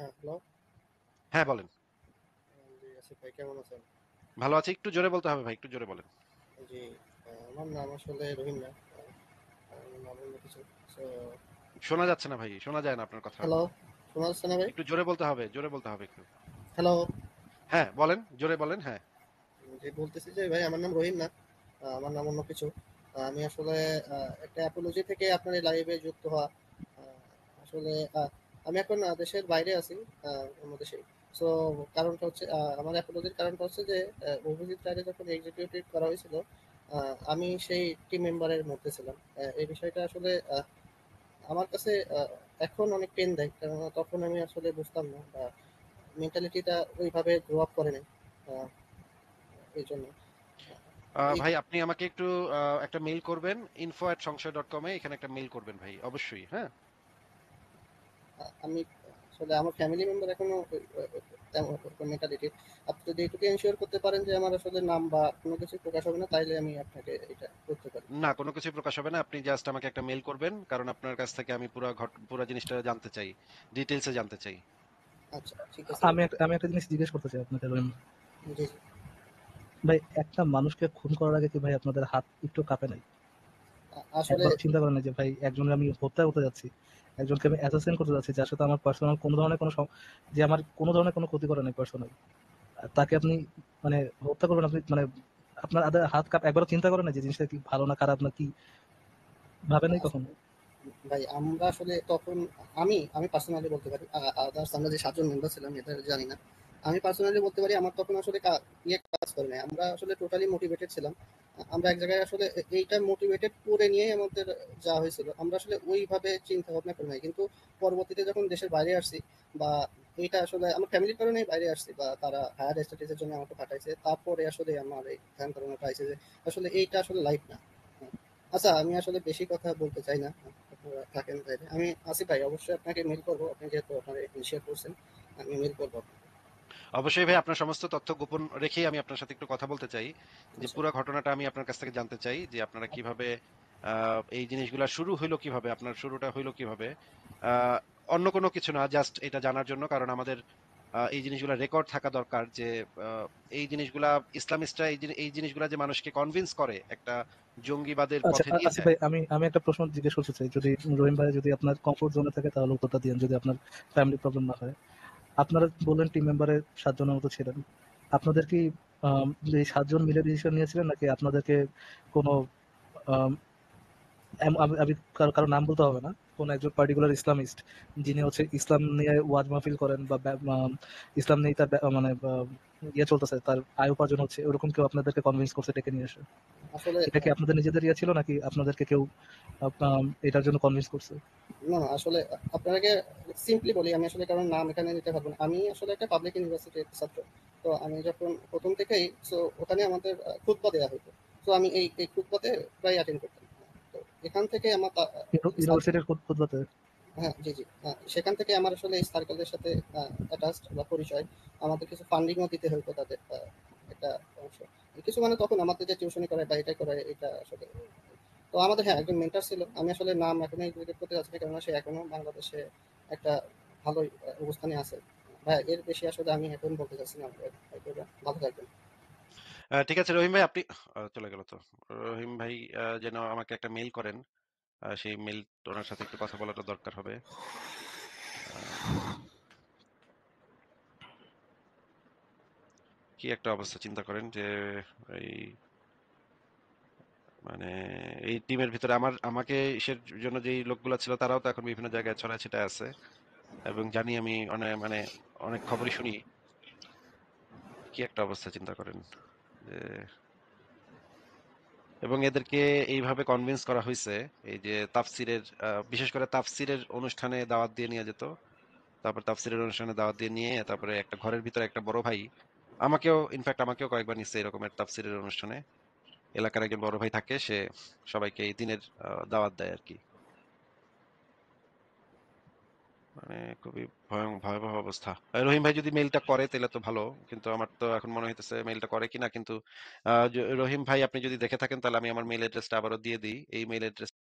হ্যাঁ, হ্যালো। হ্যাঁ, বলেন। জি, আসিফ ভাই কেমন আছেন? ভালো আছি। একটু জোরে বলতে হবে ভাই, একটু জোরে বলেন। জি, আমার নাম আসলে রহিম না। আমার নাম অন্য কিছু। সো শোনা যাচ্ছে না ভাই, শোনা যায় না আপনার কথা। হ্যালো, শোনা যাচ্ছে না ভাই? একটু জোরে বলতে হবে, জোরে বলতে হবে একটু। হ্যালো, হ্যাঁ, বলেন, জোরে বলেন, হ্যাঁ। জি বলতেছি যে ভাই আমার নাম রহিম না। আমার নাম অন্য কিছু। আমি আসলে একটা অ্যাপোলজি থেকে আপনার এই লাইভে যুক্ত হওয়া। আ আসলে আমি এখন দেশের বাইরে আছি, অন্য দেশে। সো কারণটা হচ্ছে আমার অ্যাপোলজির কারণটা হচ্ছে যে অভিজিৎ রায়কে যখন এক্সিকিউটেড করা হয়েছিল, আ আমি সেই টিম মেম্বারের মধ্যে ছিলাম। এই বিষয়টা আসলে আমার কাছে এখন অনেক পেইন দেয়। কেননা তখন আমি আসলে বুঝতাম না বা মেন্টালিটিটা ওইভাবে গ্রো আপ করে নাই। আ এইজন্য। এই ভাই আপনি আমাকে একটু একটা মেইল করবেন info@সংশয়.com এ এখানে একটা মেইল করবেন ভাই, অবশ্যই, হ্যাঁ? আমি আসলে আমার ফ্যামিলি মেম্বার এখনো তেমন ওরকম মেন্টালিটির। আপনি যদি এটুকু এনশিওর করতে পারেন যে আমার আসলে নাম বা কোনো কিছু প্রকাশ হবে না, তাইলে আমি আপনাকে এটা করতে পারি। না, কোনো কিছুই প্রকাশ হবে না। আপনি জাস্ট আমাকে একটা মেইল করবেন। কারণ আপনার কাছ থেকে আমি পুরা জিনিসটা জানতে চাই। ডিটেইলস এ জানতে চাই। আচ্ছা, ঠিক আছে ভাই। আমি একটা জিনিস জিজ্ঞেস করতে চাই আপনাকে রহিম জি, জি। ভাই। একটা মানুষকে খুন করার আগে কি ভাই আপনাদের হাত একটু কাঁপে নাই? আসলে একবারও চিন্তা করেন না যে ভাই একজনের আমি হত্যা করতে যাচ্ছি, একজনকে আমি অ্যাসাসিন করতে যাচ্ছি যার সাথে আমার পার্সোনাল কোনো ধরনের যে আমার কোনো ধরনের কোনো ক্ষতি করে নাই পার্সোনাল, তাকে আপনি মানে হত্যা করবেন? আপনি মানে আপনার হাত কাঁপ একবারও চিন্তা করেন না যে জিনিসটা কি ভালো না খারাপ না কি? ভাবে নাই কখনো? ভাই আমরা আসলে তখন আমি পার্সোনালি বলতে পারি, আদার্স আমরা যে ৭ জন মেম্বার ছিলাম এটা জানি না। আমি পার্সোনালি বলতে পারি আমার তখন আসলে কাজ করে নাই। আমরা আসলে টোটালি মোটিভেটেড ছিলাম। আমরা এক জায়গায় আসলে এইটা মোটিভেটেড করে নিয়েই আমাদের যাওয়া হয়েছিল। আমরা আসলে ওইভাবে চিন্তা ভাবনা করি নাই। কিন্তু পরবর্তীতে যখন দেশের বাইরে আসছি বা এইটা আসলে আমার ফ্যামিলির কারণেই বাইরে আসছি বা তারা হায়ার স্টাডিজ এর জন্য আমাকে পাঠাইছে। তারপরে আসলে আমার এই ধ্যান ধারণাটা আইছে যে আসলে এইটা আসলে লাইফ না। আচ্ছা, আমি আসলে বেশি কথা বলতে চাই না। আপনারা থাকেন তাইলে। আমি আসিফ ভাই অবশ্যই আপনাকে মেইল করব। আপনি যেহেতু আপনার শেয়ার করছেন, আমি মেইল করব আপনাকে। অবশ্যই ভাই, আপনার সমস্ত তথ্য গোপন রেখেই আমি আপনার সাথে একটু কথা বলতে চাই। যে আচ্ছা। পুরো ঘটনাটা আমি আপনার কাছ থেকে জানতে চাই যে আপনারা কিভাবে এই জিনিসগুলা শুরু হইলো কিভাবে, আপনার শুরুটা হইলো কিভাবে। আহ, অন্য কোনো কিছু না, জাস্ট এটা জানার জন্য, কারণ আমাদের এই জিনিসগুলা রেকর্ড থাকা দরকার যে আহ, এই জিনিসগুলা ইসলামিস্টরা এই জিনিসগুলা যে মানুষকে কনভিন্স করে একটা জঙ্গিবাদের আচ্ছা, পথে নিয়ে আসিফ যায়। ভাই, আমি আমি একটা প্রশ্ন জিজ্ঞেস করতে চাই, যদি রহিম ভাই যদি আপনার কমফোর্ট জোনে থাকে তাহলে উত্তরটা দিন, যদি আপনার ফ্যামিলি প্রবলেম না হয়। আপনারা বললেন টিম মেম্বারে ৭ জনের মতো ছিলেন। আপনাদের কি এই ৭ জন মিলে ডিসিশন নিয়েছিলেন নাকি আপনাদেরকে কোনো আম আমি কারো নাম বলতে হবে না। কোন একজন পার্টিকুলার ইসলামিস্ট যিনি হচ্ছে ইসলাম নিয়ে ওয়াজ মাহফিল করেন বা ইসলাম নিয়ে তার মানে ইয়ে চলতেছে, তার আয় উপার্জন হচ্ছে, ওরকম কেউ আপনাদেরকে কনভিন্স করছে ডেকে নিয়ে এসে? আসলে এটা কি আপনাদের নিজেদের ইয়ে ছিল নাকি আপনাদেরকে কেউ এটার জন্য কনভিন্স করছে? না, না আসলে আপনাকে সিম্পলি বলি, আমি আসলে কারণ নাম এখানে নিতে পারব না। আমি আসলে একটা পাবলিক ইউনিভার্সিটির ছাত্র। তো আমি যখন ১ম থেকেই ওখানে আমাদের খুতবা দেয়া হইতো। তো আমি এই খুতবাতে প্রায় অ্যাটেন্ড করতাম। তো এখান থেকে আমার সার্কেল। ইউনিভার্সিটির খুতবাতে? হ্যাঁ, জি, জি। সেখান থেকে আমার আসলে এই সার্কেলের সাথে অ্যাটাচড বা পরিচয়। আমাদের কিছু ফান্ডিংও দিতে হইতো তাদের একটা অংশ। কিছু মানে তখন আমাদের যে টিউশনি করায় বা এটা করায় এটা আসলে। তো আমাদের হ্যাঁ, একজন মেন্টর ছিল। আমি আসলে নাম এখনো এক্সিকিউট করতে চাচ্ছি না, কেননা সে এখনো বাংলাদেশে একটা ভালোই অবস্থানে আছে। ভাই এর বেশি আসলে আমি এখন বলতে চাচ্ছি না। ভালো থাকবেন। ঠিক আছে রহিম ভাই, আপনি চলে গেল তো। রহিম ভাই যেন আমাকে একটা মেইল করেন। সেই মেইল ওনার সাথে একটু কথা বলাটা দরকার হবে। আহ, কি একটা অবস্থা চিন্তা করেন যে এই মানে এই টিমের ভিতরে আমাকে ইসের জন্য যেই লোকগুলো ছিল তারাও তো এখন বিভিন্ন জায়গায় ছড়ায় ছিটায় আছে, এবং জানি আমি অনেক অনেক খবরই শুনি। কি একটা অবস্থা চিন্তা করেন যে, এবং এদেরকে এইভাবে কনভিন্স করা হয়েছে এই যে তাফসিরের বিশেষ করে তাফসিরের অনুষ্ঠানে দাওয়াত দিয়ে নিয়ে যেত। তারপর তাফসিরের অনুষ্ঠানে দাওয়াত দিয়ে নিয়ে তারপরে একটা ঘরের ভিতরে একটা বড় ভাই, আমাকেও কয়েকবার নিচ্ছে এরকমের তাফসিরের অনুষ্ঠানে। এলাকার একজন বড় ভাই থাকে, সে সবাইকে এই দিনের দাওয়াত দেয় আর কি। মানে খুবই ভয়াবহ অবস্থা। রহিম ভাই যদি মেইলটা করে তাহলে তো ভালো, কিন্তু আমার তো এখন মনে হইতেছে মেইলটা করে কিনা। কিন্তু রহিম ভাই আপনি যদি দেখে থাকেন তাহলে আমি আমার মেইল অ্যাড্রেসটা আবারও দিয়ে দিই। এই মেইল অ্যাড্রেস